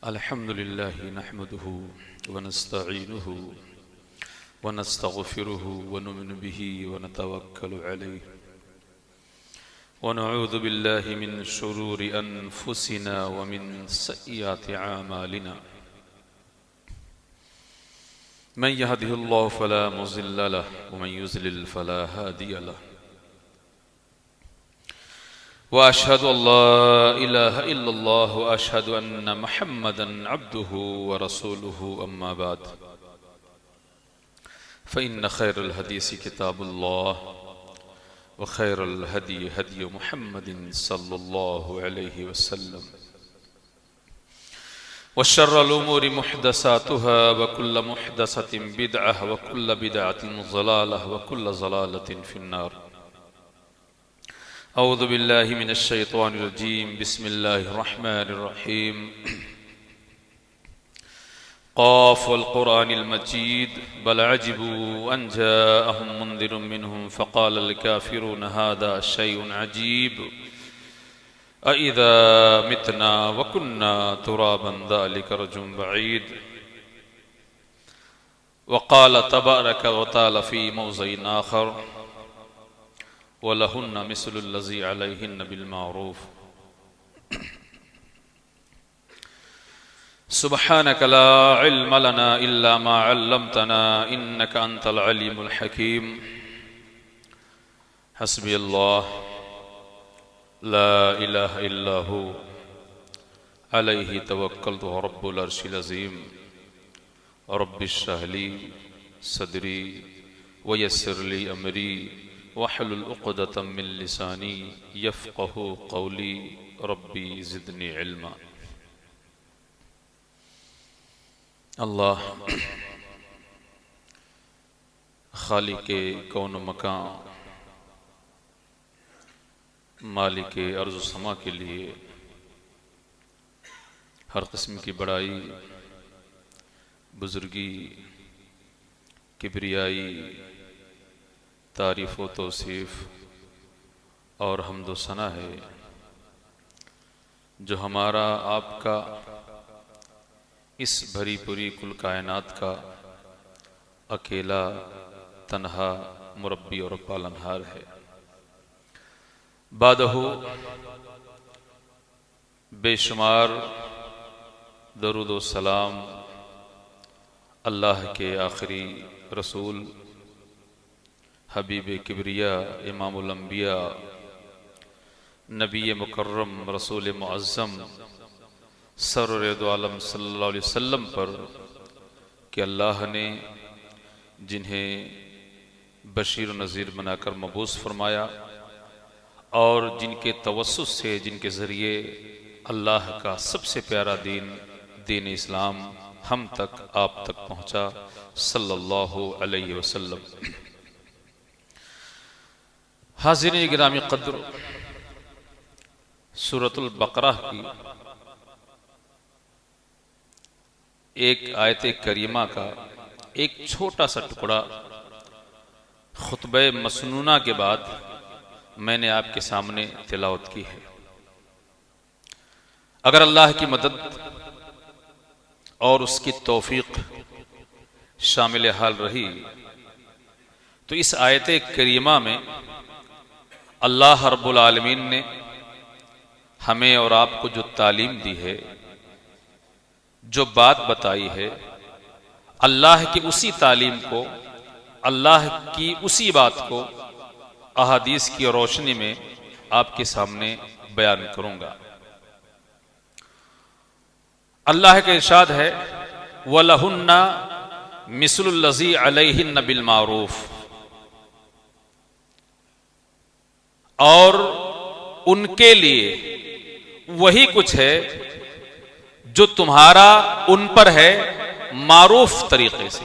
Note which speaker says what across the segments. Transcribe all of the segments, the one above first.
Speaker 1: الحمد لله نحمده ونستعينه ونستغفره ونؤمن به ونتوكل عليه ونعوذ بالله من شرور أنفسنا ومن سيئات أعمالنا من يهده الله فلا مضل له ومن يضلل فلا هادي له وأشهد أن لا إله إلا الله وأشهد أن محمدا عبده ورسوله أما بعد فإن خير الحديث كتاب الله وخير الهدي هدي محمد صلى الله عليه وسلم وشر الأمور محدثاتها وكل محدثة بدعة وكل بدعة ضلالة وكل ضلالة في النار. أعوذ بالله من الشيطان الرجيم. بسم الله الرحمن الرحيم. قاف والقرآن المجيد بل عجبوا أن جاءهم منذر منهم فقال الكافرون هذا شيء عجيب أإذا متنا وكنا ترابا ذلك رجع بعيد. وقال تبارك وتعالى في موضع آخر وَلَهُنَّ مِثْلُ الَّذِي عَلَيْهِنَّ بِالْمَعْرُوفِ. سبحانك لا علم لنا إلا ما علمتنا إنك أنت العليم الحكيم. حسبي الله لا إله إلا هو عليه توكلت رب العرش العظيم. رب اشرح لي صدري ويسر لي أمري واحلل عقدة من لساني يفقه قولي ربي زدني علما. اللہ خالق کون و مکان مالک ارض و سما کے لیے ہر قسم کی بڑائی، بزرگی، کبریائی، تعریف و توصیف اور حمد و ثنا ہے، جو ہمارا آپ کا اس بھری پوری کل کائنات کا اکیلا تنہا مربی اور پالنہار ہے۔ بعدہ بے شمار درود و سلام اللہ کے آخری رسول حبیب کبریا، امام الانبیاء، نبی مکرم، رسول معظم، سرور دو عالم صلی اللہ علیہ وسلم پر کہ اللہ نے جنہیں بشیر و نذیر بنا کر مبعوث فرمایا اور جن کے توسط سے، جن کے ذریعے اللہ کا سب سے پیارا دین، دین اسلام ہم تک، آپ تک پہنچا، صلی اللہ علیہ وسلم۔ حاضرین گرامی قدر، سورۃ البقرہ کی ایک آیت کریمہ کا ایک چھوٹا سا ٹکڑا خطبہ مسنونہ کے بعد میں نے آپ کے سامنے تلاوت کی ہے۔ اگر اللہ کی مدد اور اس کی توفیق شامل حال رہی تو اس آیت کریمہ میں اللہ رب العالمین نے ہمیں اور آپ کو جو تعلیم دی ہے، جو بات بتائی ہے، اللہ کی اسی تعلیم کو، اللہ کی اسی بات کو احادیث کی روشنی میں آپ کے سامنے بیان کروں گا۔ اللہ کا ارشاد ہے وَلَهُنَّ مِثْلُ الَّذِي عَلَيْهِنَّ بِالْمَعْرُوفِ، اور ان کے لیے وہی کچھ ہے جو تمہارا ان پر ہے معروف طریقے سے۔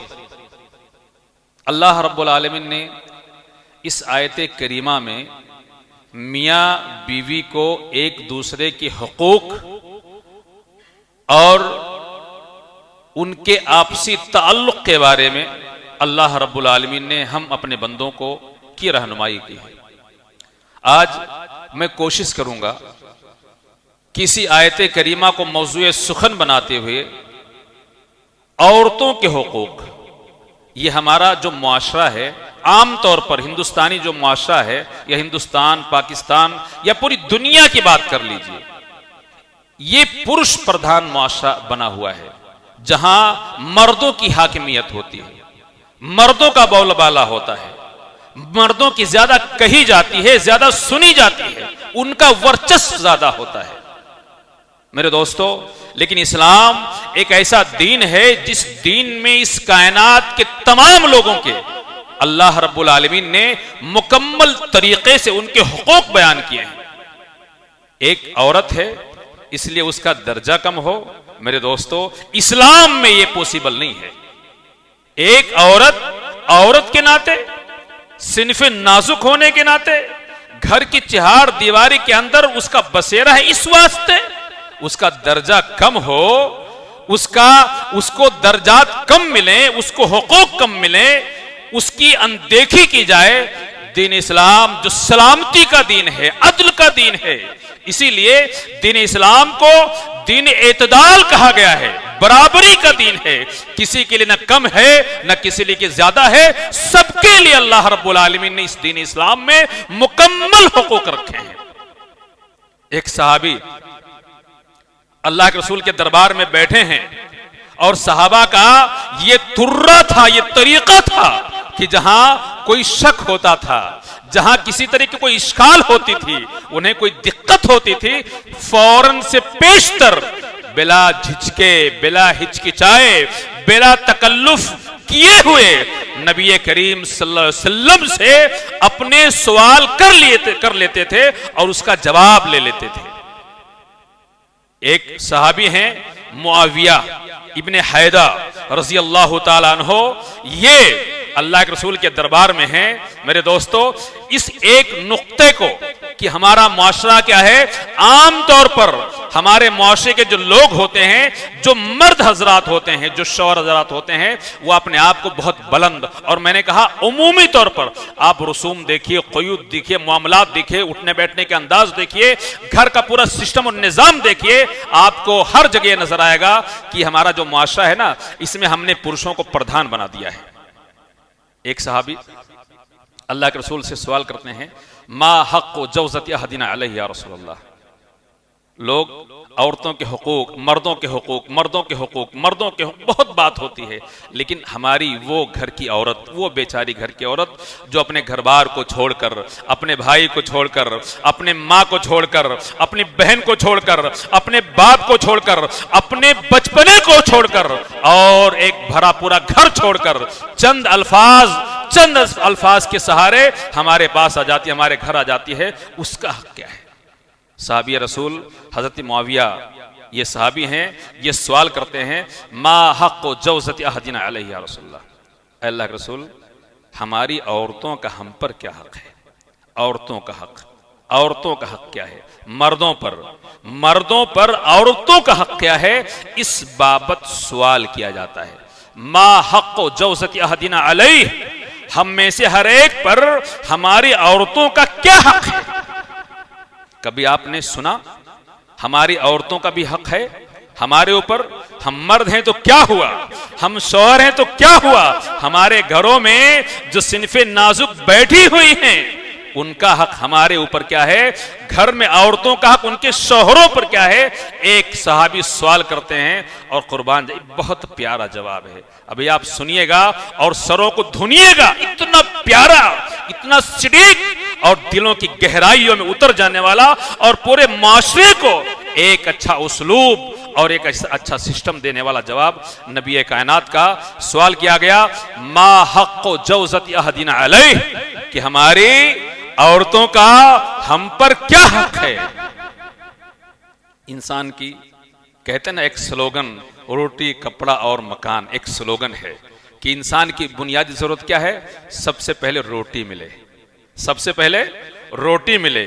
Speaker 1: اللہ رب العالمین نے اس آیت کریمہ میں میاں بیوی کو ایک دوسرے کے حقوق اور ان کے آپسی تعلق کے بارے میں اللہ رب العالمین نے ہم اپنے بندوں کو کی رہنمائی کی ہے۔ آج میں کوشش کروں گا کسی آیت کریمہ کو موضوع سخن بناتے ہوئے عورتوں کے حقوق، یہ ہمارا جو معاشرہ ہے، عام طور پر ہندوستانی جو معاشرہ ہے، یا ہندوستان، پاکستان یا پوری دنیا کی بات کر لیجئے، یہ پرش پردھان معاشرہ بنا ہوا ہے، جہاں مردوں کی حاکمیت ہوتی ہے، مردوں کا بول بالا ہوتا ہے، مردوں کی زیادہ کہی جاتی ہے، زیادہ سنی جاتی ہے، ان کا ورچسو زیادہ ہوتا ہے میرے دوستو۔ لیکن اسلام ایک ایسا دین ہے جس دین میں اس کائنات کے تمام لوگوں کے اللہ رب العالمین نے مکمل طریقے سے ان کے حقوق بیان کیے ہیں۔ ایک عورت ہے اس لیے اس کا درجہ کم ہو، میرے دوستو اسلام میں یہ پوسیبل نہیں ہے۔ ایک عورت کے ناطے، صنف نازک ہونے کے ناطے، گھر کی چہار دیواری کے اندر اس کا بسیرا ہے، اس واسطے اس کا درجہ کم ہو، اس کو درجات کم ملیں، اس کو حقوق کم ملیں، اس کی اندیکھی کی جائے۔ دین اسلام جو سلامتی کا دین ہے، عدل کا دین ہے، اسی لیے دین اسلام کو دین اعتدال کہا گیا ہے، برابری کا دین ہے، کسی کے لیے نہ کم ہے نہ کسی لیے زیادہ ہے، سب کے لیے اللہ رب العالمین نے اس دین اسلام میں مکمل حقوق رکھے ہیں۔ ایک صحابی اللہ کے رسول کے دربار میں بیٹھے ہیں اور صحابہ کا یہ طرہ تھا، یہ طریقہ تھا کہ جہاں کوئی شک ہوتا تھا، جہاں کسی طرح کی کوئی اشکال ہوتی تھی، انہیں کوئی دقت ہوتی تھی، فوراً سے پیشتر بلا جھجکے، بلا ہچکچائے، بلا تکلف کیے ہوئے نبی کریم صلی اللہ علیہ وسلم سے اپنے سوال کر لیتے تھے اور اس کا جواب لے لیتے تھے۔ ایک صحابی ہیں معاویہ ابن حیدہ رضی اللہ تعالیٰ عنہ، یہ اللہ کے رسول کے دربار میں ہیں میرے دوستو۔ اس ایک نقطے کو کہ ہمارا معاشرہ کیا ہے، عام طور پر ہمارے معاشرے کے جو لوگ ہوتے ہیں، جو مرد حضرات ہوتے ہیں، جو شوہر حضرات ہوتے ہیں، وہ اپنے آپ کو بہت بلند، اور میں نے کہا عمومی طور پر آپ رسوم دیکھیے، قیود دیکھیے، معاملات دیکھیے، اٹھنے بیٹھنے کے انداز دیکھیے، گھر کا پورا سسٹم اور نظام دیکھیے، آپ کو ہر جگہ نظر آئے گا کہ ہمارا جو معاشرہ ہے نا، اس میں ہم نے پرشوں کو پردھان بنا دیا ہے۔ ایک صحابی اللہ کے رسول سے سوال کرتے ہیں، ما حق جوزت احدنا علیہ یا رسول اللہ۔ لوگ عورتوں کے حقوق، مردوں کے حقوق، مردوں کے حقوق، مردوں کے حقوق، بہت بات ہوتی ہے، لیکن ہماری وہ گھر کی عورت، وہ بیچاری گھر کی عورت جو اپنے گھر بار کو چھوڑ کر، اپنے بھائی کو چھوڑ کر، اپنے ماں کو چھوڑ کر، اپنی بہن کو چھوڑ کر، اپنے باپ کو چھوڑ کر، اپنے بچپنے کو چھوڑ کر، اور ایک بھرا پورا گھر چھوڑ کر چند الفاظ کے سہارے ہمارے پاس آ جاتی ہے، ہمارے گھر آ جاتی ہے، اس کا حق کیا ہے؟ صحابی رسول حضرت معاویہ یہ صحابی ہیں، یہ سوال کرتے ہیں، ما حق جوزت احدنا علیہ یا رسول اللہ، اے اللہ کے رسول ہماری عورتوں کا ہم پر کیا حق ہے؟ عورتوں کا حق کیا ہے؟ مردوں پر عورتوں کا حق کیا ہے؟ اس بابت سوال کیا جاتا ہے۔ ما حق جوزت احدنا علیہ، ہم میں سے ہر ایک پر ہماری عورتوں کا کیا حق ہے؟ کبھی آپ نے سنا ہماری عورتوں کا بھی حق ہے ہمارے اوپر؟ ہم مرد ہیں تو کیا ہوا، ہم شوہر ہیں تو کیا ہوا، ہمارے گھروں میں جو صنف نازک بیٹھی ہوئی ہیں ان کا حق ہمارے اوپر کیا ہے؟ گھر میں عورتوں کا حق ان کے شوہروں پر کیا ہے؟ ایک صحابی سوال کرتے ہیں اور قربان جائے بہت پیارا جواب ہے، ابھی آپ سنیے گا اور سروں کو دھنیے گا، اتنا پیارا، اتنا صدیق اور دلوں کی گہرائیوں میں اتر جانے والا، اور پورے معاشرے کو ایک اچھا اسلوب اور ایک اچھا سسٹم دینے والا جواب نبی کائنات کا۔ سوال کیا گیا، ما حق جوزت احدنا علیہ، کہ ہماری عورتوں کا ہم پر کیا حق ہے؟ انسان کی کہتے ہیں نا ایک سلوگن، روٹی کپڑا اور مکان، ایک سلوگن ہے کہ انسان کی بنیادی ضرورت کیا ہے؟ سب سے پہلے روٹی ملے، سب سے پہلے روٹی ملے،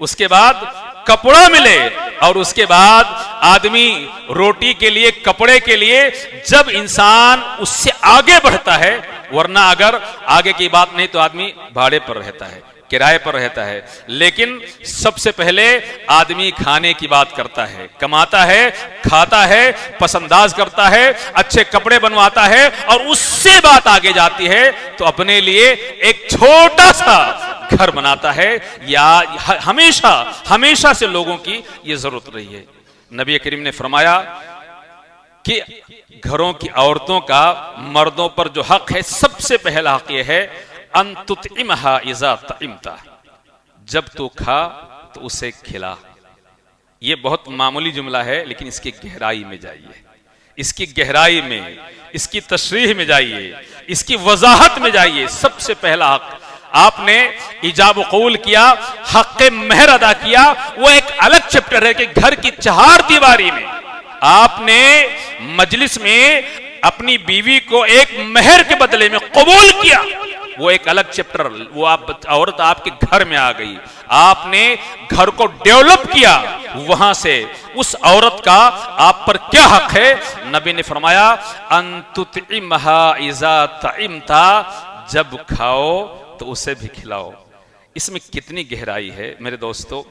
Speaker 1: اس کے بعد کپڑا ملے، اور اس کے بعد آدمی روٹی کے لیے، کپڑے کے لیے جب انسان اس سے آگے بڑھتا ہے، ورنہ اگر آگے کی بات نہیں تو آدمی بھاڑے پر رہتا ہے۔ کرائے پر رہتا ہے، لیکن سب سے پہلے آدمی کھانے کی بات کرتا ہے، کماتا ہے، کھاتا ہے، پسنداز کرتا ہے، اچھے کپڑے بنواتا ہے، اور اس سے بات آگے جاتی ہے تو اپنے لیے ایک چھوٹا سا گھر بناتا ہے. یا ہمیشہ سے لوگوں کی یہ ضرورت رہی ہے. نبی کریم نے فرمایا کہ گھروں کی عورتوں کا مردوں پر جو حق ہے، سب سے پہلا حق یہ ہے ان تطعمھا اذا طعمت، جب تو کھا تو اسے کھلا. یہ بہت معمولی جملہ ہے، لیکن اس کی گہرائی میں جائیے، اس کی گہرائی میں، اس کی تشریح میں جائیے، اس کی وضاحت میں جائیے. سب سے پہلا حق آپ نے ایجاب و قبول کیا، حق مہر ادا کیا. وہ ایک الگ چیپٹر ہے کہ گھر کی چہار دیواری میں آپ نے مجلس میں اپنی بیوی کو ایک مہر کے بدلے میں قبول کیا، وہ ایک الگ چیپٹر. وہ عورت آپ کے گھر میں آ گئی، آپ نے گھر کو ڈیولپ کیا. وہاں سے اس عورت کا آپ پر کیا حق ہے؟ نبی نے فرمایا ان تطعمھا اذا طعمت، جب کھاؤ تو اسے بھی کھلاؤ. اس میں کتنی گہرائی ہے میرے دوستو،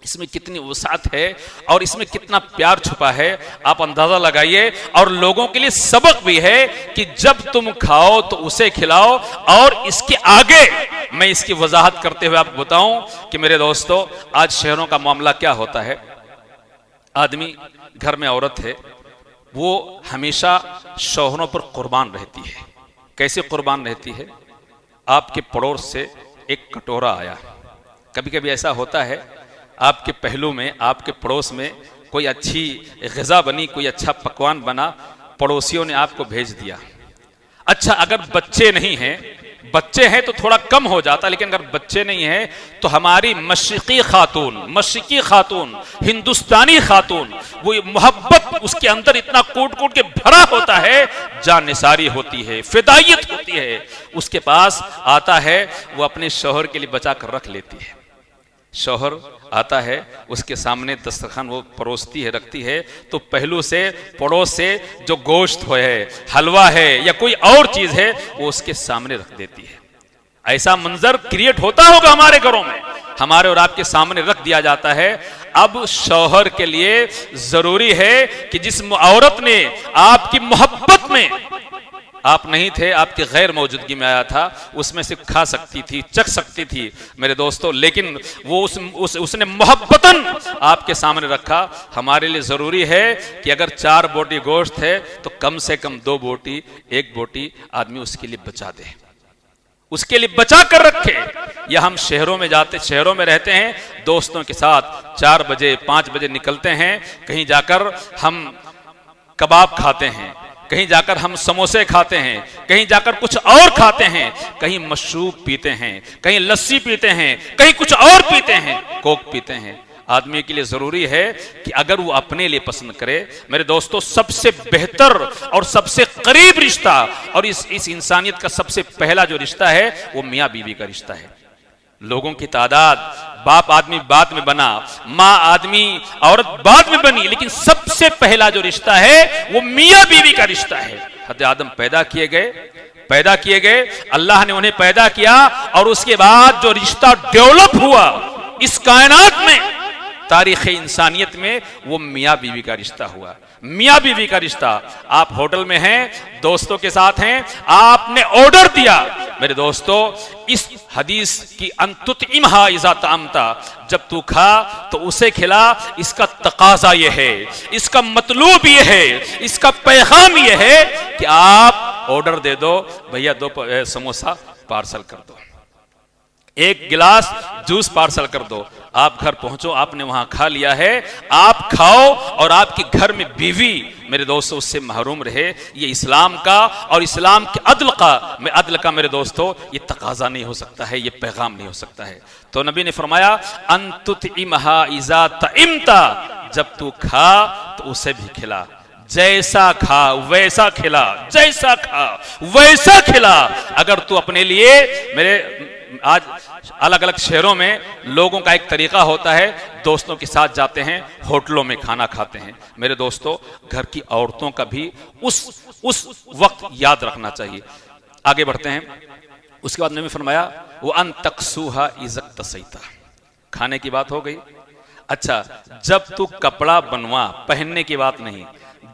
Speaker 1: اس میں کتنی وسعت ہے، اور اس میں کتنا پیار چھپا ہے، آپ اندازہ لگائیے. اور لوگوں کے لیے سبق بھی ہے کہ جب تم کھاؤ تو اسے کھلاؤ. اور اس کے آگے میں اس کی وضاحت کرتے ہوئے آپ کو بتاؤں کہ میرے دوستو، آج شہروں کا معاملہ کیا ہوتا ہے. آدمی گھر میں عورت ہے، وہ ہمیشہ شوہروں پر قربان رہتی ہے. کیسے قربان رہتی ہے؟ آپ کے پڑوس سے ایک کٹورا آیا، کبھی کبھی ایسا ہوتا ہے آپ کے پہلو میں، آپ کے پڑوس میں کوئی اچھی غذا بنی، کوئی اچھا پکوان بنا، پڑوسیوں نے آپ کو بھیج دیا. اچھا اگر بچے نہیں ہیں، بچے ہیں تو تھوڑا کم ہو جاتا، لیکن اگر بچے نہیں ہیں تو ہماری مشرقی خاتون ہندوستانی خاتون، وہ محبت اس کے اندر اتنا کوٹ کوٹ کے بھرا ہوتا ہے، جان نثاری ہوتی ہے، فدائیت ہوتی ہے. اس کے پاس آتا ہے، وہ اپنے شوہر کے لیے بچا کر رکھ لیتی ہے. شوہر آتا ہے، اس کے سامنے دسترخوان وہ پروستی ہے، رکھتی ہے، تو پہلو سے پڑوس سے جو گوشت ہے، حلوہ ہے یا کوئی اور چیز ہے، وہ اس کے سامنے رکھ دیتی ہے. ایسا منظر کریٹ ہوتا ہوگا ہمارے گھروں میں، ہمارے اور آپ کے سامنے رکھ دیا جاتا ہے. اب شوہر کے لیے ضروری ہے کہ جس عورت نے آپ کی محبت میں، آپ نہیں تھے، آپ کی غیر موجودگی میں آیا تھا، اس میں سے کھا سکتی تھی، چکھ سکتی تھی میرے دوستو، لیکن وہ اس نے محبتاً آپ کے سامنے رکھا. ہمارے لیے ضروری ہے کہ اگر 4 بوٹی گوشت ہے تو کم سے کم 2 بوٹی، 1 بوٹی آدمی اس کے لیے بچا دے، اس کے لیے بچا کر رکھے. یا ہم شہروں میں رہتے ہیں، دوستوں کے ساتھ 4 بجے 5 بجے نکلتے ہیں، کہیں جا کر ہم کباب کھاتے ہیں، کہیں جا کر ہم سموسے کھاتے ہیں، کہیں جا کر کچھ اور کھاتے ہیں، کہیں مشروب پیتے ہیں، کہیں لسی پیتے ہیں، کہیں کچھ اور پیتے ہیں، کوک پیتے ہیں. آدمی کے لیے ضروری ہے کہ اگر وہ اپنے لیے پسند کرے، میرے دوستو سب سے بہتر اور سب سے قریب رشتہ اور اس انسانیت کا سب سے پہلا جو رشتہ ہے وہ میاں بیوی کا رشتہ ہے. لوگوں کی تعداد، باپ آدمی بعد میں بنا، ماں آدمی عورت بعد میں بنی، لیکن سب سے پہلا جو رشتہ ہے وہ میاں بیوی کا رشتہ ہے. حضرت آدم پیدا کیے گئے، اللہ نے انہیں پیدا کیا، اور اس کے بعد جو رشتہ ڈیولپ ہوا اس کائنات میں، تاریخ انسانیت میں، وہ میاں بیوی کا رشتہ ہوا. میاں بیوی کا رشتہ. آپ ہوٹل میں ہیں، دوستوں کے ساتھ ہیں، آپ نے آرڈر دیا، میرے دوستو اس حدیث کی ان تطعمھا اذا طعمت، جب تو کھا تو اسے کھلا. اس کا تقاضا یہ ہے، اس کا مطلوب یہ ہے، اس کا پیغام یہ ہے کہ آپ آرڈر دے دو، بھیا 2 سموسا پارسل کر دو، 1 گلاس جوس پارسل کر دو. آپ گھر پہنچو، آپ نے وہاں کھا لیا ہے، آپ کھاؤ، اور آپ کے گھر میں بیوی میرے دوستو اس سے محروم رہے. یہ اسلام کا اور اسلام کے عدل کا میرے دوستو یہ تقاضا نہیں ہو سکتا ہے، یہ پیغام نہیں ہو سکتا ہے. تو نبی نے فرمایا ان تطعمھا اذا طعمت، جب تو کھا تو اسے بھی کھلا. جیسا کھا ویسا کھلا، جیسا کھا ویسا کھلا. اگر تو اپنے لیے، میرے آج الگ الگ شہروں میں لوگوں کا ایک طریقہ ہوتا ہے، دوستوں کے ساتھ جاتے ہیں، ہوٹلوں میں کھانا کھاتے ہیں. میرے دوستو گھر کی عورتوں کا بھی اس وقت یاد رکھنا چاہیے. آگے بڑھتے ہیں. اس کے بعد نبی فرمایا وَأَن تَقْسُوهَا إِذَا اكْتَسَيْتَ، کھانے کی بات ہو گئی. اچھا جب تو کپڑا بنوا، پہننے کی بات نہیں،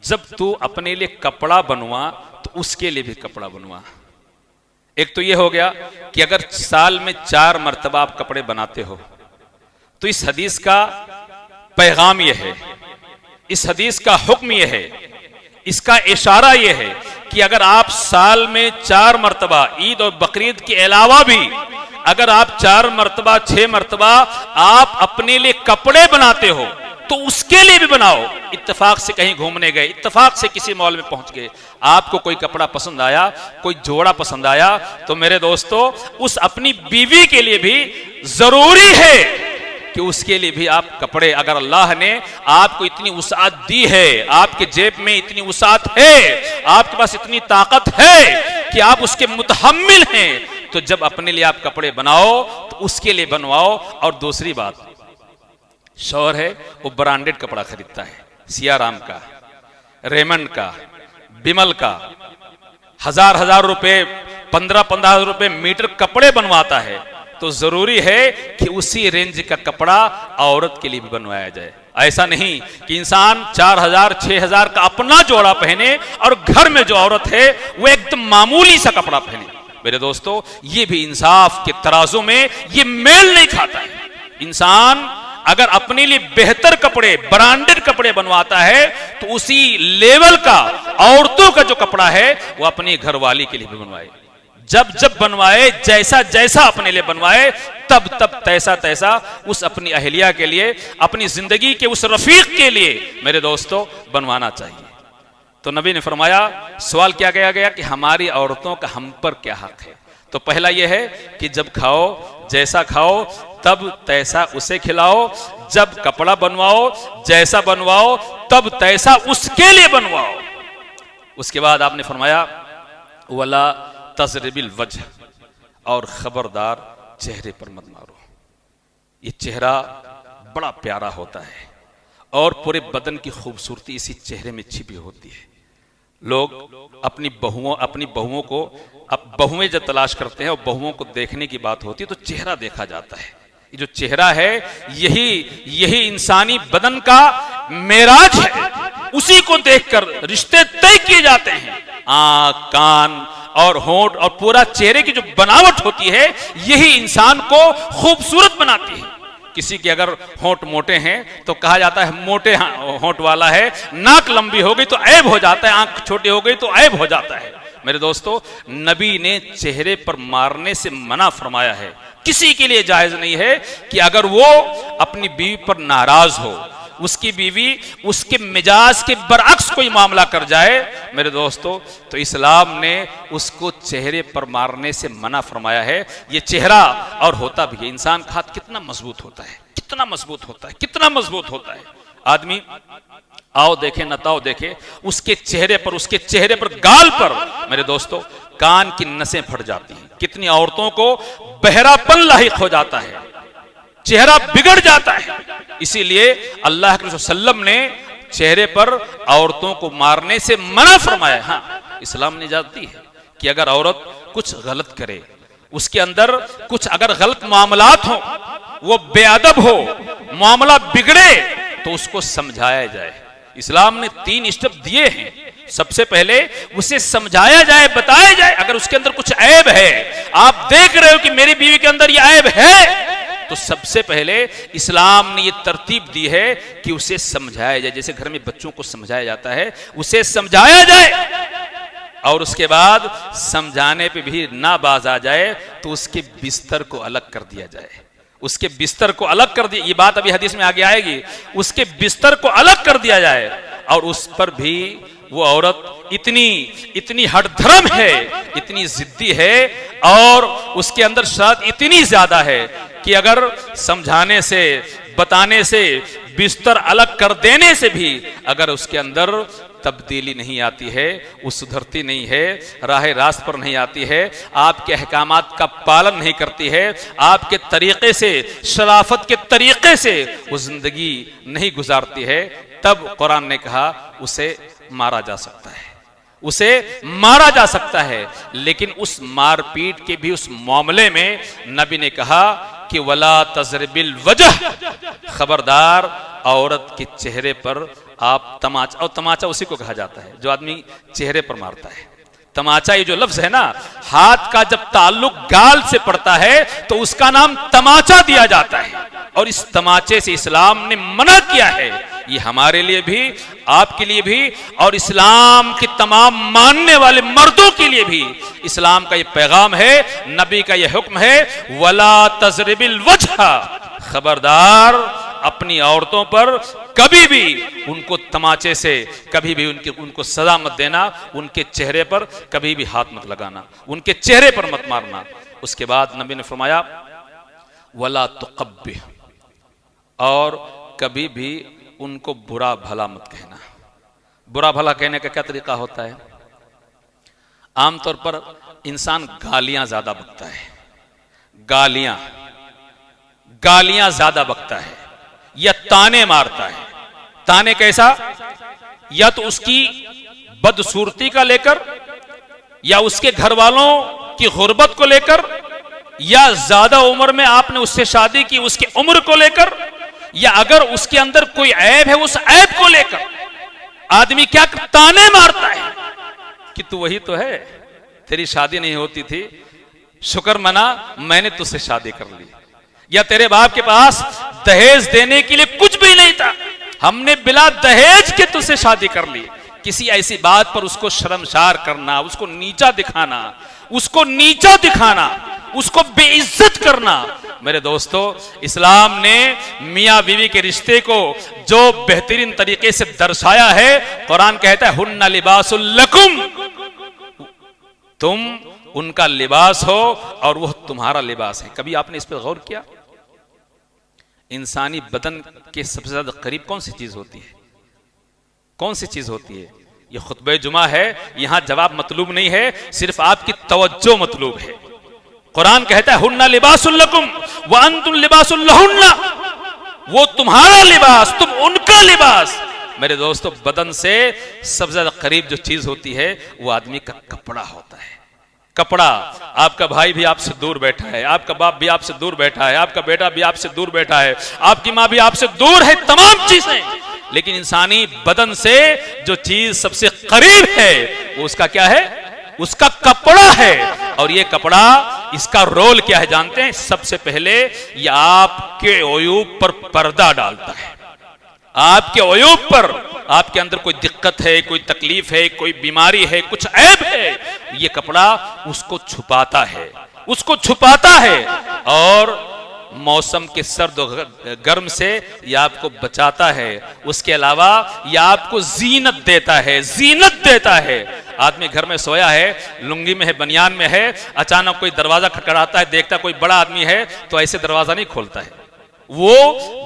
Speaker 1: جب تو اپنے لیے کپڑا بنوا تو اس کے لیے بھی کپڑا بنوا. ایک تو یہ ہو گیا کہ اگر سال میں 4 مرتبہ آپ کپڑے بناتے ہو تو اس حدیث کا پیغام یہ ہے، اس حدیث کا حکم یہ ہے، اس کا اشارہ یہ ہے کہ اگر آپ سال میں 4 مرتبہ عید اور بقرعید کے علاوہ بھی اگر آپ 4 مرتبہ 6 مرتبہ آپ اپنے لیے کپڑے بناتے ہو تو اس کے لیے بھی بناؤ. اتفاق سے کہیں گھومنے گئے، اتفاق سے کسی مال میں پہنچ گئے، آپ کو کوئی کپڑا پسند آیا، کوئی جوڑا پسند آیا، تو میرے دوستو اس اپنی بیوی کے لیے بھی ضروری ہے کہ اس کے لیے بھی آپ کپڑے، اگر اللہ نے آپ کو اتنی وسعت دی ہے، آپ کے جیب میں اتنی وسعت ہے، آپ کے پاس اتنی طاقت ہے کہ آپ اس کے متحمل ہیں، تو جب اپنے لیے آپ کپڑے بناؤ تو اس کے لیے بنواؤ. اور دوسری بات، شوہر ہے وہ برانڈڈ کپڑا خریدتا ہے، سیارام کا، ریمنڈ کا، بیمل کا، ہزار روپے 15,000 روپے میٹر کپڑے بنواتا ہے، تو ضروری ہے کہ اسی رینج کا کپڑا عورت کے لیے بھی بنوایا جائے. ایسا نہیں کہ انسان 4,000 6,000 کا اپنا جوڑا پہنے اور گھر میں جو عورت ہے وہ ایک دم معمولی سا کپڑا پہنے. میرے دوستو یہ بھی انصاف کے ترازو میں یہ میل نہیں کھاتا ہے. انسان اگر اپنے لیے بہتر کپڑے، برانڈڈ کپڑے بنواتا ہے تو اسی لیول کا عورتوں کا جو کپڑا ہے وہ اپنی گھر والی کے لیے بھی بنوائے. جب بنوائے، جیسا اپنے لیے بنوائے، تب تیسا اس اپنی اہلیہ کے لیے، اپنی زندگی کے اس رفیق کے لیے میرے دوستو بنوانا چاہیے. تو نبی نے فرمایا، سوال کیا گیا کہ ہماری عورتوں کا ہم پر کیا حق ہے؟ تو پہلا یہ ہے کہ جب کھاؤ، جیسا کھاؤ تب تیسا اسے کھلاؤ، جب کپڑا بنواؤ جیسا بنواؤ تب تیسا اس کے لیے بنواؤ. اس کے بعد آپ نے فرمایا وَلَا تَضْرِبِ الْوَجْهَ، اور خبردار چہرے پر مت مارو. یہ چہرہ بڑا پیارا ہوتا ہے اور پورے بدن کی خوبصورتی اسی چہرے میں چھپی ہوتی ہے. لوگ اپنی بہوؤں کو، اب بہویں جب تلاش کرتے ہیں اور بہوؤں کو دیکھنے کی بات ہوتی ہے تو چہرہ دیکھا جاتا ہے. یہ جو چہرہ ہے یہی انسانی بدن کا معراج ہے، اسی کو دیکھ کر رشتے طے کیے جاتے ہیں. آنکھ، کان اور ہونٹ اور پورا چہرے کی جو بناوٹ ہوتی ہے یہی انسان کو خوبصورت بناتی ہے. کسی کے اگر ہونٹ موٹے ہیں تو کہا جاتا ہے موٹے ہونٹ والا ہے، ناک لمبی ہو گئی تو عیب ہو جاتا ہے، آنکھ چھوٹی ہو گئی تو عیب ہو جاتا ہے. میرے دوستو نبی نے چہرے پر مارنے سے منع فرمایا ہے. کسی کے لیے جائز نہیں ہے کہ اگر وہ اپنی بیوی پر ناراض ہو، اس کی بیوی اس کے مزاج کے برعکس کوئی معاملہ کر جائے میرے دوستو، تو اسلام نے اس کو چہرے پر مارنے سے منع فرمایا ہے. یہ چہرہ اور ہوتا بھی ہے، انسان کا ہاتھ کتنا مضبوط ہوتا ہے، کتنا مضبوط ہوتا ہے، کتنا مضبوط ہوتا ہے. آدمی آؤ دیکھے نتاؤ دیکھے اس کے چہرے پر گال پر میرے دوستو کان کی نسیں پھٹ جاتی ہیں. کتنی عورتوں کو بہرا پن لاحق ہو جاتا ہے، چہرہ بگڑ جاتا ہے. اسی لیے اللہ کے رسول صلی اللہ علیہ وسلم نے چہرے پر عورتوں کو مارنے سے منع فرمایا. ہاں اسلام نے اجازت دی ہے کہ اگر عورت کچھ غلط کرے، اس کے اندر کچھ اگر غلط معاملات ہوں، وہ بے ادب ہو، معاملہ بگڑے تو اس کو سمجھایا جائے. اسلام نے 3 اسٹیپ دیے ہیں. سب سے پہلے اسے سمجھایا جائے، بتایا جائے. اگر اس کے اندر کچھ عیب ہے، آپ دیکھ رہے ہو کہ میری بیوی کے اندر یہ عیب ہے، تو سب سے پہلے اسلام نے یہ ترتیب دی ہے کہ اسے سمجھایا جائے. جیسے گھر میں بچوں کو سمجھایا جاتا ہے، اسے سمجھایا جائے. اور اس کے بعد سمجھانے پہ بھی نہ باز آ جائے تو اس کے بستر کو الگ کر دیا جائے. اس کے بستر کو الگ کر دیا، یہ بات ابھی حدیث میں آگے آئے گی. اس کے بستر کو الگ کر دیا جائے. اور اس پر بھی وہ عورت اتنی ہٹ دھرم ہے، اتنی ضدی ہے، اور اس کے اندر شرط اتنی زیادہ ہے کہ اگر سمجھانے سے، بتانے سے، بستر الگ کر دینے سے بھی اگر اس کے اندر تبدیلی نہیں آتی ہے، وہ سدھرتی نہیں ہے، راہ راست پر نہیں آتی ہے، آپ کے احکامات کا پالن نہیں کرتی ہے، آپ کے طریقے سے، شرافت کے طریقے سے وہ زندگی نہیں گزارتی ہے، تب قرآن نے کہا اسے مارا جا سکتا ہے. اسے مارا جا سکتا ہے، لیکن اس مار پیٹ کے بھی اس معاملے میں نبی نے کہا کہ ولا تضرب الوجہ، خبردار عورت کے چہرے پر آپ تماچا، اور تماچا اسی کو کہا جاتا ہے جو آدمی چہرے پر مارتا ہے۔ تماچا یہ جو لفظ ہے نا، ہاتھ کا جب تعلق گال سے پڑتا ہے تو اس کا نام تماچا دیا جاتا ہے، اور اس تماچے سے اسلام نے منع کیا ہے۔ یہ ہمارے لیے بھی، آپ کے لیے بھی، اور اسلام کے تمام ماننے والے مردوں کے لیے بھی اسلام کا یہ پیغام ہے، نبی کا یہ حکم ہے وَلَا تَضْرِبِ الْوَجْهَ، خبردار اپنی عورتوں پر کبھی بھی ان کو تماچے سے، کبھی بھی ان کو سزا مت دینا، ان کے چہرے پر کبھی بھی ہاتھ مت لگانا، ان کے چہرے پر مت مارنا۔ اس کے بعد نبی نے فرمایا وَلَا تُقَبِّحْ، اور کبھی بھی ان کو برا بھلا مت کہنا۔ برا بھلا کہنے کا کیا طریقہ ہوتا ہے؟ عام طور پر انسان گالیاں زیادہ بکتا ہے، گالیاں زیادہ بکتا ہے یا تانے مارتا ہے۔ تانے کیسا؟ یا تو اس کی بدصورتی کا لے کر، یا اس کے گھر والوں کی غربت کو لے کر، یا زیادہ عمر میں آپ نے اس سے شادی کی اس کی عمر کو لے کر، یا اگر اس کے اندر کوئی عیب ہے اس عیب کو لے کر آدمی کیا تانے مارتا ہے کہ تو وہی تو ہے، تیری شادی نہیں ہوتی تھی، شکر منا میں نے تجھ سے شادی کر لی، یا تیرے باپ کے پاس دہیج دینے کے لیے کچھ بھی نہیں تھا، ہم نے بلا دہیج کے تجھ سے شادی کر لی۔ کسی ایسی بات پر اس کو شرمسار کرنا، اس کو نیچا دکھانا، اس کو بے عزت کرنا۔ میرے دوستو، اسلام نے میاں بیوی کے رشتے کو جو بہترین طریقے سے درشایا ہے، قرآن کہتا ہے ہن لباس لکم، تم ان کا لباس ہو اور وہ تمہارا لباس ہے۔ کبھی آپ نے اس پہ غور کیا؟ انسانی بدن کے سب سے زیادہ قریب کون سی چیز ہوتی ہے؟ کون سی چیز ہوتی ہے؟ یہ خطبہ جمعہ ہے، یہاں جواب مطلوب نہیں ہے، صرف آپ کی توجہ مطلوب ہے۔ قرآن کہتا ہے ہن لباس لکم وانتم لباس لہن، وہ تمہارا لباس، تم ان کا لباس۔ میرے دوستو، بدن سے سب سے زیادہ قریب جو چیز ہوتی ہے وہ آدمی کا کپڑا ہوتا ہے۔ کپڑا، آپ کا بھائی بھی آپ سے دور بیٹھا ہے، آپ کا باپ بھی آپ سے دور بیٹھا ہے، آپ کا بیٹا بھی آپ سے دور بیٹھا ہے، آپ کی ماں بھی آپ سے دور ہے، تمام چیزیں، لیکن انسانی بدن سے جو چیز سب سے قریب ہے وہ اس کا کیا ہے؟ اس کا کپڑا ہے۔ اور یہ کپڑا، اس کا رول کیا ہے جانتے ہیں؟ سب سے پہلے یہ آپ کے عیوب پر پردہ ڈالتا ہے۔ آپ کے عیوب پر، آپ کے اندر کوئی دقت ہے، کوئی تکلیف ہے، کوئی بیماری ہے، کچھ عیب ہے، یہ کپڑا اس کو چھپاتا ہے، اور موسم کے سرد و گرم سے یہ آپ کو بچاتا ہے۔ اس کے علاوہ یہ آپ کو زینت دیتا ہے۔ آدمی گھر میں سویا ہے، لنگی میں ہے، بنیان میں ہے، اچانک کوئی دروازہ کھٹکھٹاتا ہے، دیکھتا کوئی بڑا آدمی ہے تو ایسے دروازہ نہیں کھولتا ہے، وہ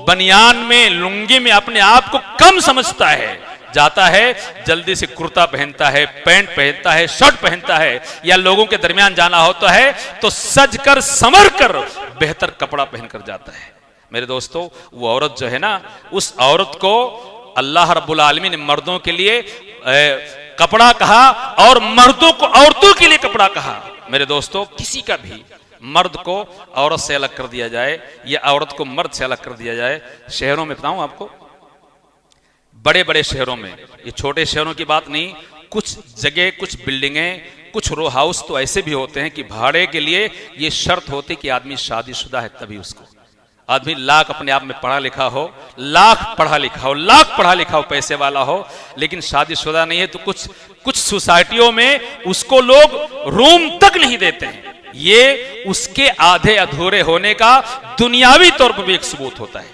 Speaker 1: بنیان میں، لنگی میں اپنے آپ کو کم سمجھتا ہے، جاتا ہے جلدی سے کرتا پہنتا ہے، پینٹ پہنتا ہے، شرٹ پہنتا ہے، یا لوگوں کے درمیان جانا ہوتا ہے تو سج کر سمر کر بہتر کپڑا پہن کر جاتا ہے۔ میرے دوستو، وہ عورت جو ہے نا، اس عورت کو اللہ رب العالمین نے مردوں کے لیے کپڑا کہا اور مردوں کو عورتوں کے لیے کپڑا کہا۔ میرے دوستو، کسی کا بھی مرد کو عورت سے الگ کر دیا جائے یا عورت کو مرد سے الگ کر دیا جائے، شہروں میں بتاؤں آپ کو، بڑے بڑے شہروں میں، یہ چھوٹے شہروں کی بات نہیں، کچھ جگہ، کچھ بلڈنگیں، کچھ رو ہاؤس تو ایسے بھی ہوتے ہیں کہ بھاڑے کے لیے یہ شرط ہوتی کہ آدمی شادی شدہ ہے تبھی اس کو، آدمی لاکھ اپنے آپ میں پڑھا لکھا ہو، لاکھ پڑھا لکھا ہو، پیسے والا ہو، لیکن شادی شدہ نہیں ہے تو کچھ سوسائٹیوں میں اس کو لوگ روم تک نہیں دیتے ہیں۔ یہ اس کے آدھے ادھورے ہونے کا دنیاوی طور پر بھی ایک ثبوت ہوتا ہے۔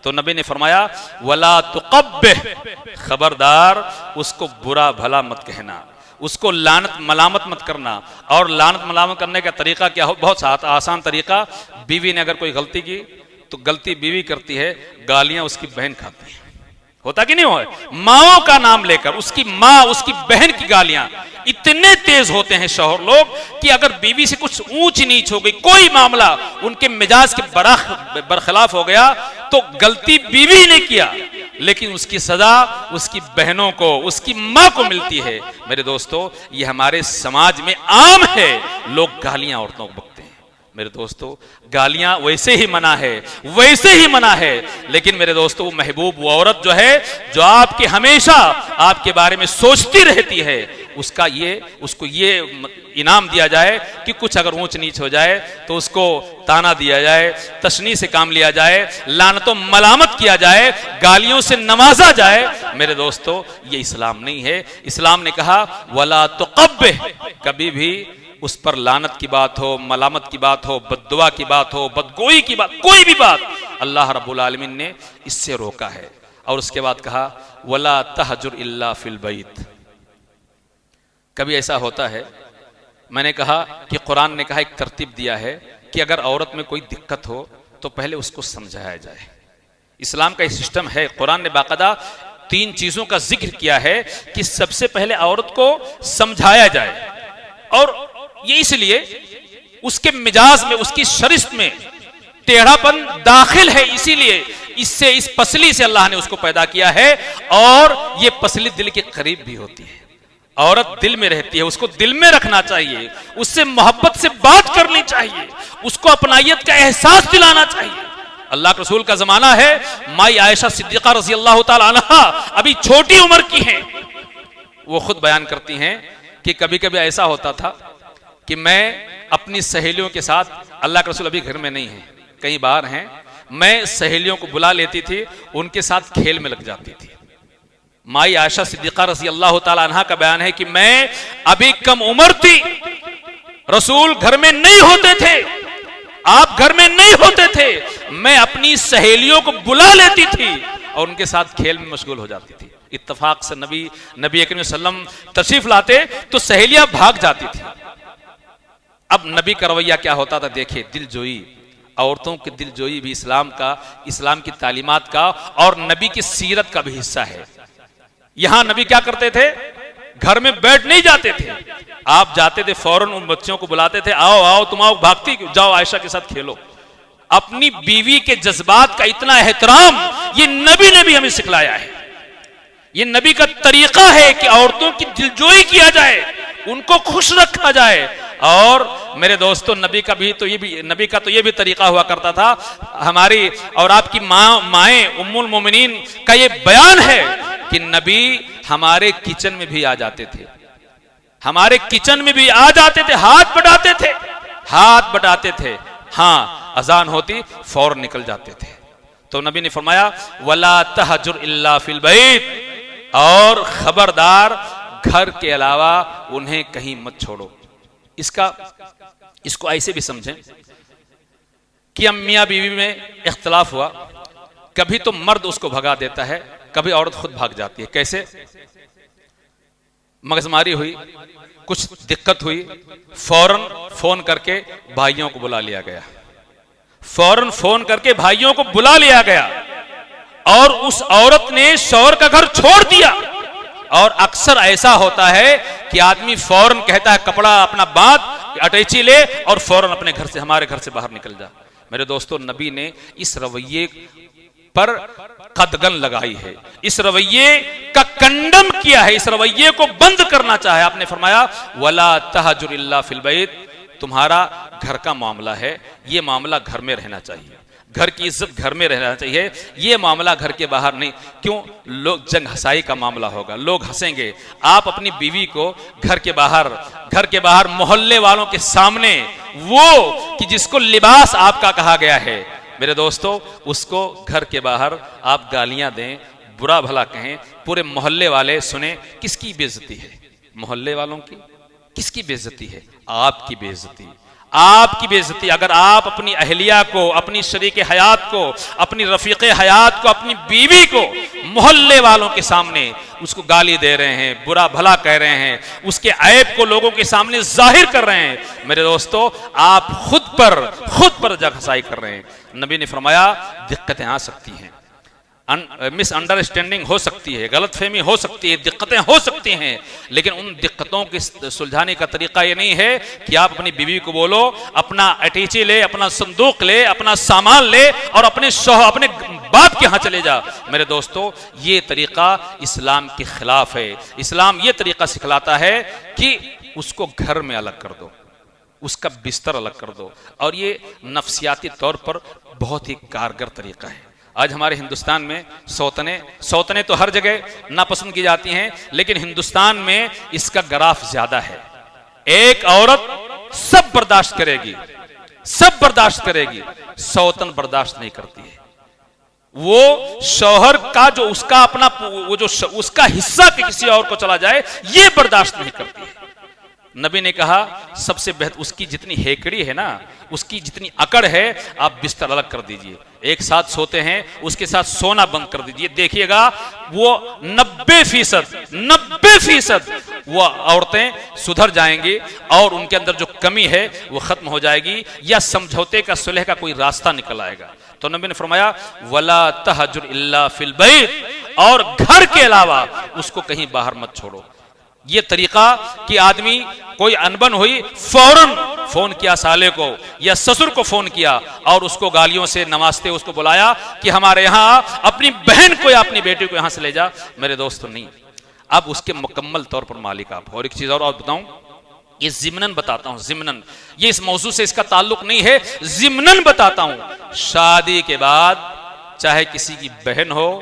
Speaker 1: تو نبی نے فرمایا وَلَا تُقَبِّحْ، خبردار اس کو برا بھلا مت کہنا، اس کو لعنت ملامت مت کرنا۔ اور لعنت ملامت کرنے کا طریقہ کیا ہو؟ بہت آسان طریقہ، بیوی نے اگر کوئی غلطی کی تو غلطی بیوی کرتی ہے، گالیاں اس کی بہن کھاتی ہے، ہوتا کہ نہیں ہو؟ ماؤں کا نام لے کر اس کی ماں، اس کی بہن کی گالیاں، اتنے تیز ہوتے ہیں شوہر لوگ کہ اگر بیوی سے کچھ اونچ نیچ ہو گئی، کوئی معاملہ ان کے مزاج کے برخلاف ہو گیا تو غلطی بیوی نے کیا، لیکن اس کی سزا اس کی بہنوں کو، اس کی ماں کو ملتی ہے۔ میرے دوستو یہ ہمارے سماج میں عام ہے، لوگ گالیاں عورتوں کو بکتے ہیں۔ میرے دوستو گالیاں ویسے ہی منع ہے، ویسے ہی منع ہے، لیکن میرے دوستو وہ محبوب وہ عورت جو ہے جو آپ کے ہمیشہ آپ کے بارے میں سوچتی رہتی ہے، اس کو یہ انعام دیا جائے کہ کچھ اگر اونچ نیچ ہو جائے تو اس کو تانا دیا جائے، تشنیع سے کام لیا جائے، لعنت و ملامت کیا جائے، گالیوں سے نوازا جائے۔ میرے دوستو یہ اسلام نہیں ہے۔ اسلام نے کہا وَلَا تُقَبِّحْ، کبھی بھی اس پر لعنت کی بات ہو، ملامت کی بات ہو، بد دعا کی بات ہو، بدگوئی کی بات، کوئی بھی بات اللہ رب العالمین نے اس سے روکا ہے۔ اور اس کے بعد کہا وَلَا تَهْجُرْ إِلَّا فِي الْبَيْتِ۔ کبھی ایسا ہوتا ہے، میں نے کہا کہ قرآن نے کہا ایک ترتیب دیا ہے کہ اگر عورت میں کوئی دقت ہو تو پہلے اس کو سمجھایا جائے۔ اسلام کا یہ سسٹم ہے، قرآن نے باقاعدہ 3 چیزوں کا ذکر کیا ہے کہ سب سے پہلے عورت کو سمجھایا جائے، اور یہ اس لیے اس کے مزاج میں، اس کی شرست میں ٹیڑھا پن داخل ہے، اسی لیے اس پسلی سے اللہ نے اس کو پیدا کیا ہے، اور یہ پسلی دل کے قریب بھی ہوتی ہے۔ عورت دل میں رہتی ہے، اس کو دل میں رکھنا چاہیے، اس سے محبت سے بات کرنی چاہیے، اس کو اپنائیت کا احساس دلانا چاہیے۔ اللہ کے رسول کا زمانہ ہے، مائی عائشہ صدیقہ رضی اللہ تعالی عنہا ابھی چھوٹی عمر کی ہیں، وہ خود بیان کرتی ہیں کہ کبھی کبھی ایسا ہوتا تھا کہ میں اپنی سہیلیوں کے ساتھ، اللہ کے رسول ابھی گھر میں نہیں ہیں، کہیں باہر ہیں، میں سہیلیوں کو بلا لیتی تھی، ان کے ساتھ کھیل میں لگ جاتی تھی۔ مائی عائشہ صدیقہ رضی اللہ تعالی عنہا کا بیان ہے کہ میں ابھی کم عمر تھی، رسول گھر میں نہیں ہوتے تھے، آپ گھر میں نہیں ہوتے تھے، میں اپنی سہیلیوں کو بلا لیتی تھی اور ان کے ساتھ کھیل میں مشغول ہو جاتی تھی۔ اتفاق سے نبی اکرم صلی اللہ علیہ وسلم تشریف لاتے تو سہیلیاں بھاگ جاتی تھی۔ اب نبی کا رویہ کیا ہوتا تھا دیکھیں، دل جوئی، عورتوں کی دل جوئی بھی اسلام کی تعلیمات کا اور نبی کی سیرت کا بھی حصہ ہے۔ یہاں نبی کیا کرتے تھے، گھر میں بیٹھ نہیں جاتے تھے، آپ جاتے تھے فوراً ان بچوں کو بلاتے تھے، آؤ آؤ تم آؤ، بھاگتی جاؤ عائشہ کے ساتھ کھیلو۔ اپنی بیوی کے جذبات کا اتنا احترام یہ نبی نے بھی ہمیں سکھلایا ہے۔ یہ نبی کا طریقہ ہے کہ عورتوں کی دلجوئی کیا جائے، ان کو خوش رکھا جائے۔ اور میرے دوستو نبی کا تو یہ بھی طریقہ ہوا کرتا تھا، ہماری اور آپ کی مائیں ام المومنین کا یہ بیان ہے کہ نبی ہمارے کچن میں بھی آ جاتے تھے، ہمارے کچن میں بھی آ جاتے تھے، ہاتھ بٹاتے تھے، ہاں اذان ہوتی فوراً نکل جاتے تھے۔ تو نبی نے فرمایا وَلَا تَهْجُرْ إِلَّا فِي الْبَيْتِ، اور خبردار گھر کے علاوہ انہیں کہیں مت چھوڑو۔ اس کو ایسے بھی سمجھیں کہ میاں بیوی میں اختلاف ہوا، کبھی تو مرد اس کو بھگا دیتا ہے، کبھی عورت خود بھاگ جاتی ہے۔ کیسے؟ مغزماری ہوئی، کچھ دقت ہوئی، فوراً فون کر کے بھائیوں کو بلا لیا گیا، فوراً فون کر کے بھائیوں کو بلا لیا گیا، اور اس عورت نے شوہر کا گھر چھوڑ دیا۔ اور اکثر ایسا ہوتا ہے کہ آدمی فوراً کہتا ہے کپڑا اپنا باندھ، اٹیچی لے اور فوراً اپنے گھر سے، ہمارے گھر سے باہر نکل جا۔ میرے دوستو نبی نے اس رویے پر قدغن لگائی ہے، اس رویے کا کنڈم کیا ہے، اس رویے کو بند کرنا چاہے۔ آپ نے فرمایا وَلَا تَهْجُرْ إِلَّا فِي الْبَيْتِ، تمہارا گھر کا معاملہ ہے، یہ معاملہ گھر میں رہنا چاہیے، گھر کی عزت گھر میں رہنا چاہیے، یہ معاملہ گھر کے باہر نہیں۔ کیوں؟ لوگ جنگ ہسائی کا معاملہ ہوگا، لوگ ہنسیں گے۔ آپ اپنی بیوی کو گھر کے باہر محلے والوں کے سامنے، وہ کہ جس کو لباس آپ کا کہا گیا ہے، میرے دوستو اس کو گھر کے باہر آپ گالیاں دیں، برا بھلا کہیں، پورے محلے والے سنیں، کس کی بے عزتی ہے؟ محلے والوں کی؟ کس کی بے عزتی ہے؟ آپ کی بے عزتی، آپ کی بے عزتی۔ اگر آپ اپنی اہلیہ کو، اپنی شریک حیات کو، اپنی رفیق حیات کو، اپنی بیوی کو محلے والوں کے سامنے اس کو گالی دے رہے ہیں، برا بھلا کہہ رہے ہیں، اس کے عیب کو لوگوں کے سامنے ظاہر کر رہے ہیں، میرے دوستو آپ خود پر جنگ ہسائی کر رہے ہیں۔ نبی نے فرمایا دقتیں آ سکتی ہیں۔ مس انڈرسٹینڈنگ ہو سکتی ہے، غلط فہمی ہو سکتی ہے، دقتیں ہو سکتی ہیں، لیکن ان دقتوں کی سلجھانے کا طریقہ یہ نہیں ہے کہ آپ اپنی بیوی کو بولو اپنا اٹیچی لے، اپنا صندوق لے، اپنا سامان لے اور اپنے باپ کے ہاں چلے جا۔ میرے دوستو، یہ طریقہ اسلام کے خلاف ہے۔ اسلام یہ طریقہ سکھلاتا ہے کہ اس کو گھر میں الگ کر دو، اس کا بستر الگ کر دو، اور یہ نفسیاتی طور پر بہت ہی کارگر طریقہ ہے۔ آج ہمارے ہندوستان میں سوتنے تو ہر جگہ ناپسند کی جاتی ہیں، لیکن ہندوستان میں اس کا گراف زیادہ ہے۔ ایک عورت سب برداشت کرے گی، سب برداشت کرے گی، سوتن برداشت نہیں کرتی ہے۔ وہ شوہر کا جو اس کا اپنا اس کا حصہ کسی اور کو چلا جائے، یہ برداشت نہیں کرتی ہے۔ نبی نے کہا سب سے بہتر اس کی جتنی ہیکڑی ہے نا، اس کی جتنی اکڑ ہے، آپ بستر الگ کر دیجئے۔ ایک ساتھ سوتے ہیں، اس کے ساتھ سونا بند کر دیجئے، دیکھیے گا وہ 90% وہ عورتیں سدھر جائیں گی اور ان کے اندر جو کمی ہے وہ ختم ہو جائے گی، یا سمجھوتے کا صلح کا کوئی راستہ نکل آئے گا۔ تو نبی نے فرمایا وَلَا تَهْجُرْ إِلَّا فِي الْبَيْتِ، اور گھر کے علاوہ اس کو کہیں باہر مت چھوڑو۔ یہ طریقہ کہ آدمی کوئی انبن ہوئی فوراً فون کیا سالے کو یا سسر کو فون کیا اور اس کو گالیوں سے نوازتے اس کو بلایا کہ ہمارے یہاں اپنی بہن کو یا اپنی بیٹی کو یہاں سے لے جا، میرے دوستو نہیں، اب اس کے مکمل طور پر مالک آپ۔ اور ایک چیز اور بتاؤں، یہ ضمناً بتاتا ہوں، ضمناً، یہ اس موضوع سے اس کا تعلق نہیں ہے، ضمناً بتاتا ہوں، شادی کے بعد چاہے کسی کی بہن ہو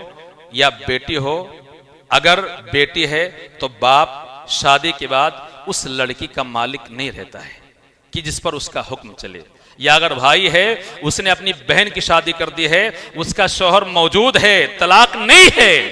Speaker 1: یا بیٹی ہو، اگر بیٹی ہے تو باپ شادی کے بعد اس لڑکی کا مالک نہیں رہتا ہے کہ جس پر اس کا حکم چلے، یا اگر بھائی ہے اس نے اپنی بہن کی شادی کر دی ہے، اس کا شوہر موجود ہے، طلاق نہیں ہے،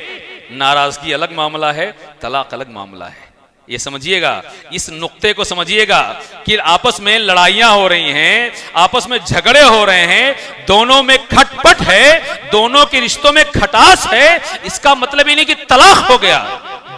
Speaker 1: ناراضگی الگ معاملہ ہے، طلاق الگ معاملہ ہے۔ یہ سمجھیے گا، اس نقطے کو سمجھیے گا کہ آپس میں لڑائیاں ہو رہی ہیں، آپس میں جھگڑے ہو رہے ہیں، دونوں میں کھٹ پٹ ہے، دونوں کے رشتوں میں کھٹاس ہے، اس کا مطلب یہ نہیں کہ طلاق ہو گیا۔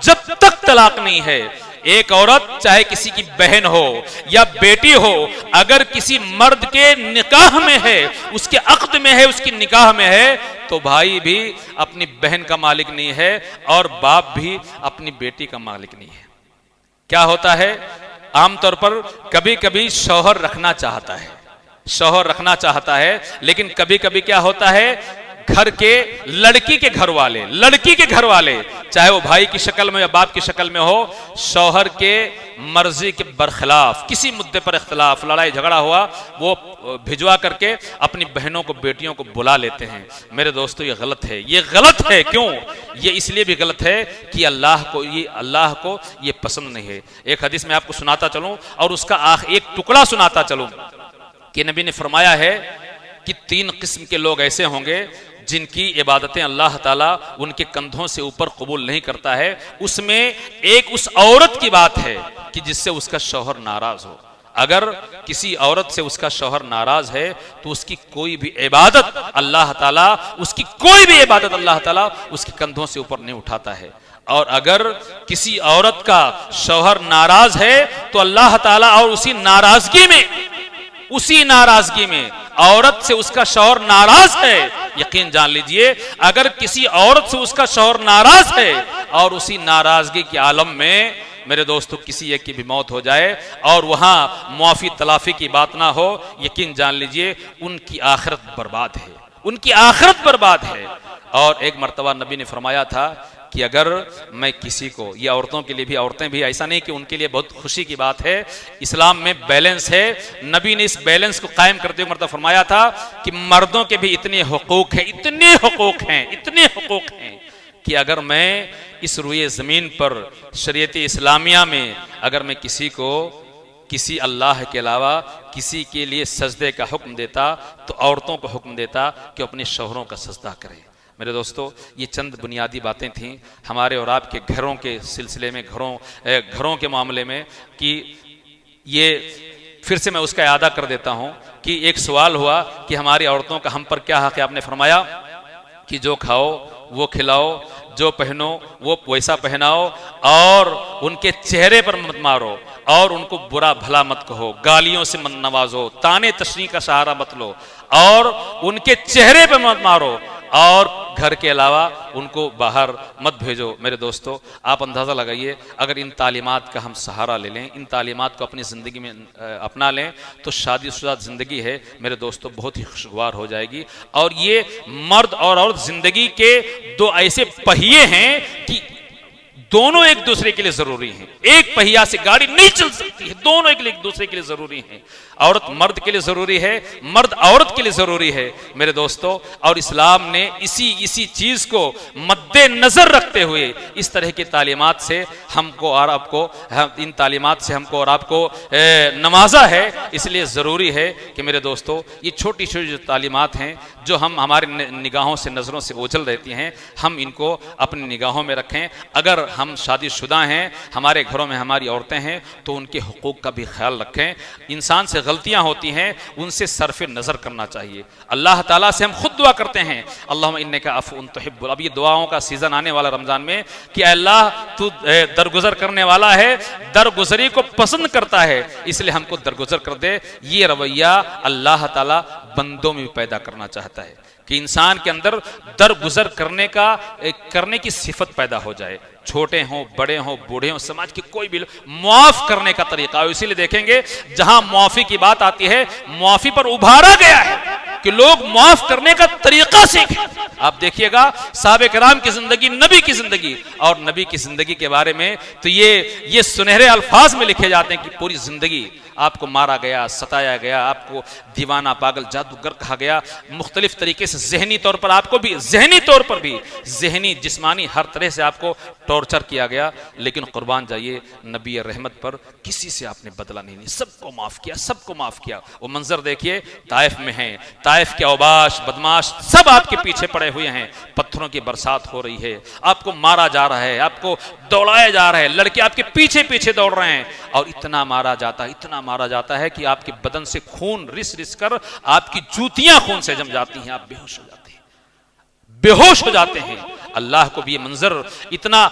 Speaker 1: جب تک طلاق نہیں ہے، ایک عورت چاہے کسی کی بہن ہو یا بیٹی ہو، اگر کسی مرد کے نکاح میں ہے، اس کے عقد میں ہے، اس کی نکاح میں ہے، تو بھائی بھی اپنی بہن کا مالک نہیں ہے اور باپ بھی اپنی بیٹی کا مالک نہیں ہے۔ کیا ہوتا ہے، عام طور پر کبھی کبھی شوہر رکھنا چاہتا ہے، لیکن کبھی کبھی کیا ہوتا ہے، گھر کے لڑکی کے گھر والے چاہے وہ بھائی کی شکل میں یا باپ کی شکل میں ہو، شوہر کے مرضی کے برخلاف کسی مدے پر اختلاف، لڑائی جھگڑا ہوا، وہ بھجوا کر کے اپنی بہنوں کو بیٹیوں کو بلا لیتے ہیں۔ میرے دوستو یہ غلط ہے، یہ غلط ہے۔ کیوں؟ یہ اس لیے بھی غلط ہے کہ اللہ کو یہ پسند نہیں ہے۔ ایک حدیث میں آپ کو سناتا چلوں اور اس کا ایک ٹکڑا سناتا چلوں کہ نبی نے فرمایا ہے کہ 3 قسم کے لوگ ایسے ہوں گے جن کی عبادتیں اللہ تعالیٰ ان کے کندھوں سے اوپر قبول نہیں کرتا ہے۔ اس میں ایک اس عورت کی بات ہے کہ جس سے اس کا شوہر ناراض ہو۔ اگر کسی عورت سے اس کا شوہر ناراض ہے تو اس کی کوئی بھی عبادت اللہ تعالیٰ اس کے کندھوں سے اوپر نہیں اٹھاتا ہے۔ اور اگر کسی عورت کا شوہر ناراض ہے تو اللہ تعالیٰ اور اسی ناراضگی میں عورت سے اس کا شوہر ناراض ہے، یقین جان لیجئے، اگر کسی عورت سے اس کا شوہر ناراض ہے اور اسی ناراضگی کے عالم میں میرے دوستو کسی ایک کی بھی موت ہو جائے اور وہاں معافی تلافی کی بات نہ ہو، یقین جان لیجئے ان کی آخرت برباد ہے۔ اور ایک مرتبہ نبی نے فرمایا تھا کہ اگر میں کسی کو، یہ عورتوں کے لیے بھی، عورتیں بھی، ایسا نہیں کہ ان کے لیے بہت خوشی کی بات ہے، اسلام میں بیلنس ہے، نبی نے اس بیلنس کو قائم کرتے ہوئے مرتبہ فرمایا تھا کہ مردوں کے بھی اتنے حقوق ہیں کہ اگر میں اس روئے زمین پر شریعت اسلامیہ میں اگر میں کسی اللہ کے علاوہ کسی کے لیے سجدے کا حکم دیتا تو عورتوں کو حکم دیتا کہ اپنے شوہروں کا سجدہ کریں۔ میرے دوستو یہ چند بنیادی باتیں تھیں ہمارے اور آپ کے گھروں کے سلسلے میں، گھروں کے معاملے میں، کہ یہ پھر سے میں اس کا اعادہ کر دیتا ہوں کہ ایک سوال ہوا کہ ہماری عورتوں کا ہم پر کیا حق ہے۔ آپ نے فرمایا کہ جو کھاؤ وہ کھلاؤ، جو پہنو وہ ویسا پہناؤ، اور ان کے چہرے پر مت مارو، اور ان کو برا بھلا مت کہو، گالیوں سے مت نوازو، تانے تشنیع کا سہارا مت لو، اور ان کے چہرے پر مت مارو، اور گھر کے علاوہ ان کو باہر مت بھیجو۔ میرے دوستو آپ اندازہ لگائیے اگر ان تعلیمات کا ہم سہارا لے لیں، ان تعلیمات کو اپنی زندگی میں اپنا لیں تو شادی شدہ زندگی ہے میرے دوستو بہت ہی خوشگوار ہو جائے گی۔ اور یہ مرد اور عورت زندگی کے دو ایسے پہیے ہیں کہ دونوں ایک دوسرے کے لیے ضروری ہیں، ایک پہیا سے گاڑی نہیں چل سکتی ہے، دونوں ایک دوسرے کے لیے ضروری ہیں۔ عورت مرد کے لیے ضروری ہے، مرد عورت کے لیے ضروری ہے میرے دوستو۔ اور اسلام نے اسی چیز کو مد نظر رکھتے ہوئے اس طرح کی تعلیمات سے ہم کو اور آپ کو، ان تعلیمات سے ہم کو اور آپ کو نوازا ہے۔ اس لیے ضروری ہے کہ میرے دوستو یہ چھوٹی چھوٹی جو تعلیمات ہیں جو ہم ہمارے نگاہوں سے نظروں سے اوجھل رہتی ہیں، ہم ان کو اپنی نگاہوں میں رکھیں۔ اگر ہم شادی شدہ ہیں، ہمارے گھروں میں ہماری عورتیں ہیں تو ان کے حقوق کا بھی خیال رکھیں۔ انسان سے غلطیاں ہوتی ہیں، ان سے صرف نظر کرنا چاہیے۔ اللہ تعالیٰ سے ہم خود دعا کرتے ہیں اللہم انک عفو تحب، اب یہ دعاؤں کا سیزن آنے والا رمضان میں کہ اللہ تو درگزر کرنے والا ہے، درگزری کو پسند کرتا ہے، اس لیے ہم کو درگزر کر دے۔ یہ رویہ اللہ تعالیٰ بندوں میں پیدا کرنا چاہتا ہے کہ انسان کے اندر درگزر کرنے کی صفت پیدا ہو جائے، چھوٹے ہوں بڑے ہوں بوڑھے ہوں، سماج کی کوئی بھی معاف کرنے کا طریقہ ہے۔ اسی لیے دیکھیں گے جہاں معافی کی بات آتی ہے معافی پر ابھارا گیا ہے کہ لوگ معاف کرنے کا طریقہ سیکھیں۔ آپ دیکھیے گا صحابہ کرام کی زندگی، نبی کی زندگی اور نبی کی زندگی کے بارے میں تو یہ سنہرے الفاظ میں لکھے جاتے ہیں کہ پوری زندگی آپ کو مارا گیا، ستایا گیا، آپ کو دیوانہ پاگل جادوگر کہا گیا، مختلف طریقے سے ذہنی طور پر آپ کو بھی، ذہنی طور پر بھی، ذہنی جسمانی ہر طرح سے آپ کو ٹارچر کیا گیا، لیکن قربان جائیے نبی رحمت پر کسی سے آپ نے بدلہ نہیں لیا، سب کو معاف کیا، سب کو معاف کیا۔ وہ منظر دیکھیے طائف میں ہیں، طائف کے اوباش بدماش سب آپ کے پیچھے پڑے ہوئے ہیں، پتھروں کی برسات ہو رہی ہے، آپ کو مارا جا رہا ہے، آپ کو دوڑایا جا رہا ہے، لڑکے آپ کے پیچھے پیچھے دوڑ رہے ہیں، اور اتنا مارا جاتا ہے کہ آپ کے بدن سے خون رس کر آپ کی جوتیاں خون سے جم جاتی ہیں، آپ بیہوش ہو جاتے ہیں۔ اللہ کو بھی یہ منظر اتنا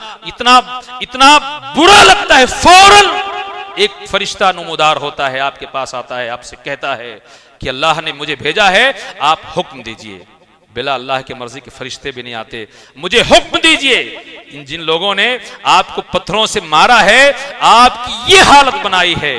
Speaker 1: برا لگتا ہے، فوراً ایک فرشتہ نمودار ہوتا ہے، آپ کے پاس آتا ہے، آپ سے کہتا ہے کہ اللہ نے مجھے بھیجا ہے، آپ حکم دیجئے۔ بلا اللہ کے مرضی کے فرشتے بھی نہیں آتے، مجھے حکم دیجئے، جن لوگوں نے آپ کو پتھروں سے مارا ہے، آپ کی یہ حالت بنائی ہے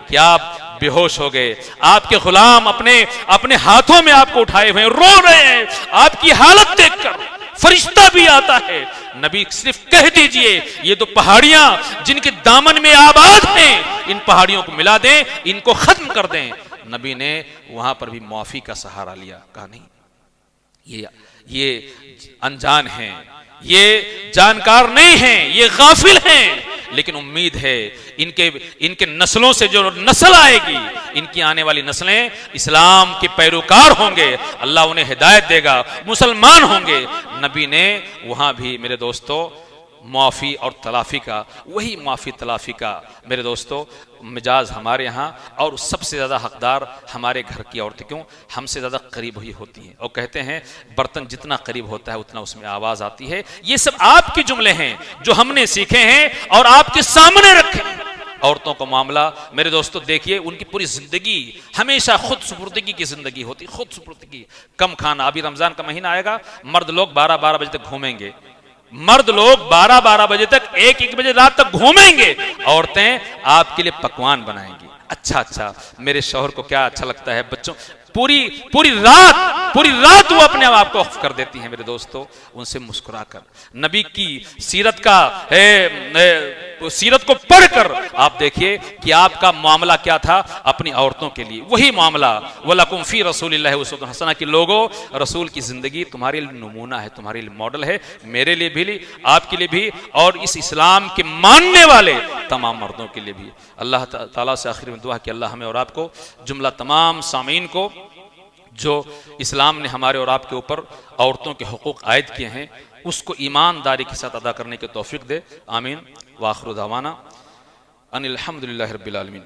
Speaker 1: کہ آپ بے ہوش ہو گئے، آپ کے غلام اپنے ہاتھوں میں آپ کو اٹھائے ہوئے رو رہے ہیں، آپ کی حالت دیکھ کر فرشتہ بھی آتا ہے۔ نبی صرف کہہ دیجئے یہ تو پہاڑیاں جن کے دامن میں آباد ہیں، ان پہاڑیوں کو ملا دیں، ان کو ختم کر دیں۔ نبی نے وہاں پر بھی معافی کا سہارا لیا، کہا نہیں یہ انجان ہیں، یہ جانکار نہیں ہیں، یہ غافل ہیں، لیکن امید ہے ان کے نسلوں سے جو نسل آئے گی، ان کی آنے والی نسلیں اسلام کے پیروکار ہوں گے، اللہ انہیں ہدایت دے گا، مسلمان ہوں گے۔ نبی نے وہاں بھی میرے دوستو معافی اور تلافی کا، وہی معافی تلافی کا میرے دوستو مجاز ہمارے ہاں، اور سب سے زیادہ حقدار ہمارے گھر کی عورتیں، کیوں ہم سے زیادہ قریب ہی ہوتی ہیں، اور کہتے ہیں برتن جتنا قریب ہوتا ہے اتنا اس میں آواز آتی ہے۔ یہ سب آپ کے جملے ہیں جو ہم نے سیکھے ہیں اور آپ کے سامنے رکھے ہیں۔ عورتوں کا معاملہ میرے دوستو دیکھیے، ان کی پوری زندگی ہمیشہ خود سپردگی کی زندگی ہوتی، خود سپردگی، کم کھانا۔ ابھی رمضان کا مہینہ آئے گا، مرد لوگ 12 بجے تک گھومیں گے، مرد لوگ 12 بجے تک 1 بجے رات تک گھومیں گے، عورتیں آپ کے لیے پکوان بنائیں گی۔ اچھا میرے شوہر کو کیا اچھا لگتا ہے، بچوں پوری رات وہ اپنے آپ کو وقف کر دیتی ہیں میرے دوستو، ان سے مسکرا کر نبی کی سیرت کو پڑھ کر آپ دیکھیے کہ آپ کا معاملہ کیا تھا اپنی عورتوں کے لیے، وہی معاملہ وَلَكُمْ فِي رَسُولِ اللَّهِ أُسْوَةٌ حَسَنَةٌ کہ لوگوں رسول کی زندگی تمہارے لیے نمونہ ہے، تمہارے لیے ماڈل ہے، میرے لیے بھی، آپ کے لیے بھی، اور اس اسلام کے ماننے والے تمام مردوں کے لیے بھی۔ اللہ تعالیٰ سے آخر میں دعا کہ اللہ ہمیں اور آپ کو، جملہ تمام سامعین کو، جو اسلام نے ہمارے اور آپ کے اوپر عورتوں کے حقوق عائد کیے ہیں، اس کو ایمانداری کے ساتھ ادا کرنے کی توفیق دے، آمین۔ وآخر دعوانا ان الحمدللہ رب العالمین۔